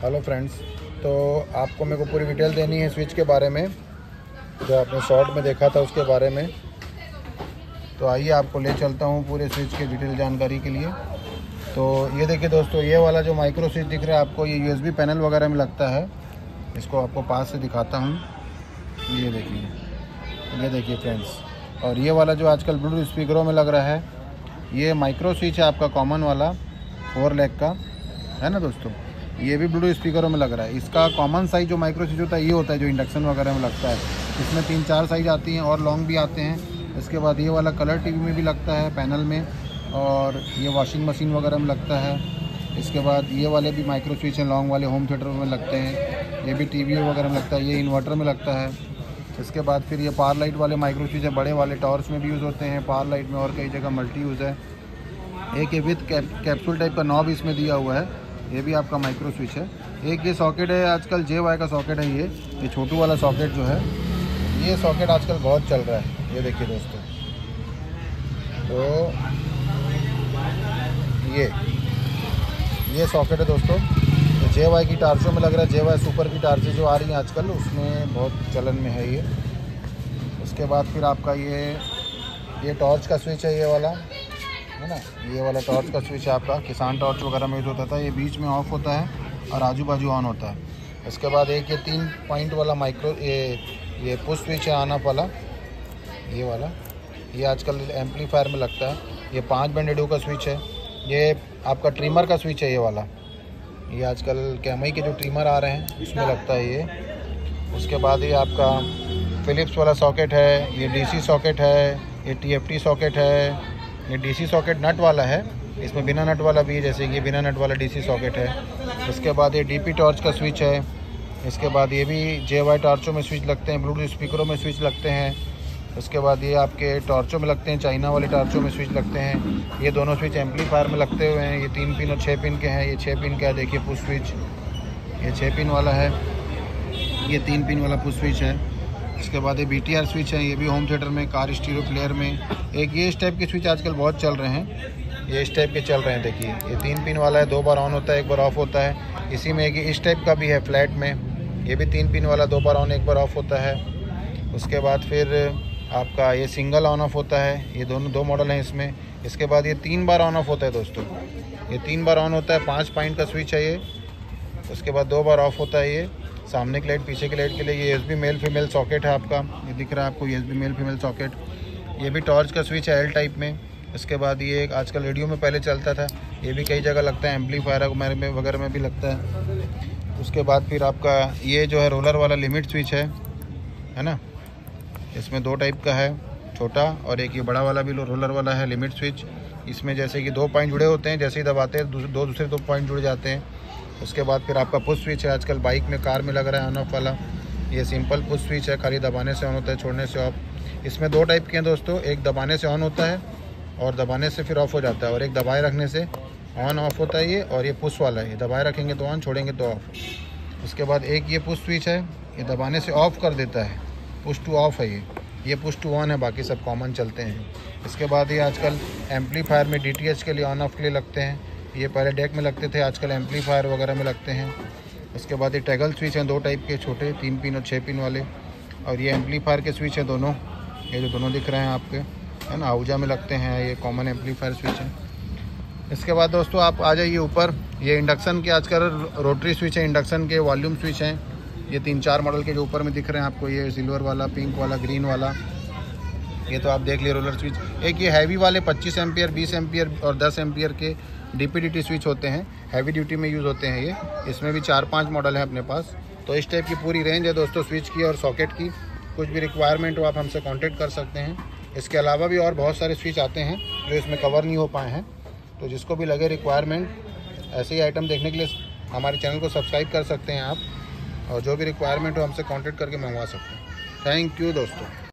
Hello friends, तो आपको मेरे को पूरी डिटेल देनी है स्विच के बारे में, जो आपने शॉर्ट में देखा था उसके बारे में। तो आइए आपको ले चलता हूँ पूरे स्विच की डिटेल जानकारी के लिए। तो ये देखिए दोस्तों, ये वाला जो माइक्रो स्विच दिख रहा है आपको, ये यूएसबी पैनल वगैरह में लगता है। इसको आपको पास से दिखाता हूँ। ये देखिए फ्रेंड्स, और ये वाला जो आजकल ब्लूटूथ स्पीकरों में लग रहा है, ये माइक्रो स्विच है आपका कॉमन वाला 4 लेग का, है ना दोस्तों। ये भी ब्लूटूथ स्पीकरों में लग रहा है। इसका कॉमन साइज़ जो माइक्रो स्विच होता है ये होता है जो इंडक्शन वगैरह में लगता है। इसमें 3-4 साइज़ आती हैं और लॉन्ग भी आते हैं। इसके बाद ये वाला कलर टीवी में भी लगता है पैनल में, और ये वॉशिंग मशीन वगैरह में लगता है। इसके बाद ये वाले भी माइक्रो स्विच हैं, लॉन्ग वाले होम थिएटर में लगते हैं। ये भी टीवी वगैरह में लगता है, ये इन्वर्टर में लगता है। इसके बाद फिर ये पावर लाइट वाले माइक्रो स्विच है, बड़े वाले टॉर्च में भी यूज़ होते हैं, पावर लाइट में और कई जगह मल्टी यूज़ है। एक ये विथ कैप्सूल टाइप का नॉब इसमें दिया हुआ है, ये भी आपका माइक्रो स्विच है। एक ये सॉकेट है, आजकल JY का सॉकेट है। ये छोटू वाला सॉकेट जो है, ये सॉकेट आजकल बहुत चल रहा है। ये देखिए दोस्तों, तो ये सॉकेट है दोस्तों। तो JY की टार्चों में लग रहा है, JY सुपर की टार्चें जो आ रही हैं आजकल, उसमें बहुत चलन में है ये। उसके बाद फिर आपका ये टॉर्च का स्विच है, ये वाला है ना। ये वाला टॉर्च का स्विच है आपका, किसान टॉर्च वगैरह में यूज़ होता था। ये बीच में ऑफ होता है और आजू बाजू ऑन होता है। इसके बाद एक ये 3 पॉइंट वाला माइक्रो ये पुश स्विच है ऑन ऑफ वाला, ये वाला। ये आजकल एम्पलीफायर में लगता है। ये 5 बैंड रेडियो का स्विच है। ये आपका ट्रिमर का स्विच है, ये वाला। ये आजकल कैमई के जो ट्रिमर आ रहे हैं उसमें लगता है ये। उसके बाद ये आपका फ़िलिप्स वाला सॉकेट है। ये DC सॉकेट है, ये TFT सॉकेट है। ये DC सॉकेट नट वाला है, इसमें बिना नट वाला भी है, जैसे कि ये बिना नट वाला DC सॉकेट है। इसके बाद ये DP टॉर्च का स्विच है। इसके बाद ये भी JY टॉर्चों में स्विच लगते हैं, ब्लूटूथ स्पीकरों में स्विच लगते हैं। उसके बाद ये आपके टॉर्चों में लगते हैं, चाइना वाले टॉर्चों में स्विच लगते हैं। ये दोनों स्विच एम्पलीफायर में लगते हुए हैं। ये 3 पिन और 6 पिन के हैं। ये 6 पिन का है, देखिए पुश स्विच, ये 6 पिन वाला है। ये 3 पिन वाला पुश स्विच है। इसके बाद ये BTR स्विच है, ये भी होम थिएटर में, कार स्टीरियो प्लेयर में। एक ये इस टाइप के स्विच आजकल बहुत चल रहे हैं, ये इस टाइप के चल रहे हैं। देखिए ये 3 पिन वाला है, 2 बार ऑन होता है, 1 बार ऑफ होता है। इसी में एक इस टाइप का भी है फ्लैट में, ये भी 3 पिन वाला, 2 बार ऑन 1 बार ऑफ होता है। उसके बाद फिर आपका ये सिंगल ऑन ऑफ होता है। ये दोनों 2 मॉडल हैं इसमें। इसके बाद ये 3 बार ऑन ऑफ होता है दोस्तों, ये 3 बार ऑन होता है। 5 पॉइंट का स्विच है ये। उसके बाद 2 बार ऑफ होता है। ये सामने की लाइट, पीछे की लाइट के लिए। ये USB मेल फीमेल सॉकेट है आपका, ये दिख रहा है आपको, USB मेल फीमेल सॉकेट। ये भी टॉर्च का स्विच है L टाइप में। इसके बाद ये एक आजकल रेडियो में पहले चलता था, ये भी कई जगह लगता है, एम्पलीफायर वगैरह में भी लगता है। उसके बाद फिर आपका ये जो है रोलर वाला लिमिट स्विच है ना। इसमें 2 टाइप का है, छोटा और एक ये बड़ा वाला भी रोलर वाला है लिमिट स्विच। इसमें जैसे कि 2 पॉइंट जुड़े होते हैं, जैसे ही दबाते हैं दूसरे 2 पॉइंट जुड़ जाते हैं। उसके बाद फिर आपका पुश स्विच है, आजकल बाइक में, कार में लग रहा है ऑन ऑफ वाला। ये सिंपल पुश स्विच है, खाली दबाने से ऑन होता है, छोड़ने से ऑफ। इसमें 2 टाइप के हैं दोस्तों, एक दबाने से ऑन होता है और दबाने से फिर ऑफ हो जाता है, और एक दबाए रखने से ऑन ऑफ होता है ये। और ये पुश वाला है, ये दबाए रखेंगे तो ऑन, छोड़ेंगे तो ऑफ। उसके बाद एक ये पुश स्विच है, ये दबाने से ऑफ कर देता है, पुश टू ऑफ है ये पुश टू ऑन है, बाकी सब कॉमन चलते हैं। इसके बाद ये आजकल एम्पलीफायर में DTH के लिए, ऑन ऑफ के लिए लगते हैं। ये पहले डेक में लगते थे, आजकल एम्पलीफायर वगैरह में लगते हैं। इसके बाद ये टैगल स्विच हैं, 2 टाइप के, छोटे 3 पिन और 6 पिन वाले। और ये एम्पलीफायर के स्विच हैं दोनों, ये जो दोनों दिख रहे हैं आपके, है ना, आउजा में लगते हैं। ये कॉमन एम्पलीफायर स्विच है। इसके बाद दोस्तों आप आ जाइए ऊपर, ये इंडक्शन के आजकल रोटरी स्विच है, इंडक्शन के वॉल्यूम स्विच हैं। ये 3-4 मॉडल के जो ऊपर में दिख रहे हैं आपको, ये सिल्वर वाला, पिंक वाला, ग्रीन वाला, ये तो आप देख लिए रोलर स्विच। एक ये हैवी वाले 25 एम्पियर, 20 एम्पियर और 10 एम्पियर के DPDT स्विच होते हैं, हैवी ड्यूटी में यूज़ होते हैं ये। इसमें भी 4-5 मॉडल है अपने पास। तो इस टाइप की पूरी रेंज है दोस्तों स्विच की और सॉकेट की। कुछ भी रिक्वायरमेंट हो आप हमसे कांटेक्ट कर सकते हैं। इसके अलावा भी और बहुत सारे स्विच आते हैं जो इसमें कवर नहीं हो पाए हैं। तो जिसको भी लगे रिक्वायरमेंट, ऐसे ही आइटम देखने के लिए हमारे चैनल को सब्सक्राइब कर सकते हैं आप, और जो भी रिक्वायरमेंट हो हमसे कांटेक्ट करके मंगवा सकते हैं। थैंक यू दोस्तों।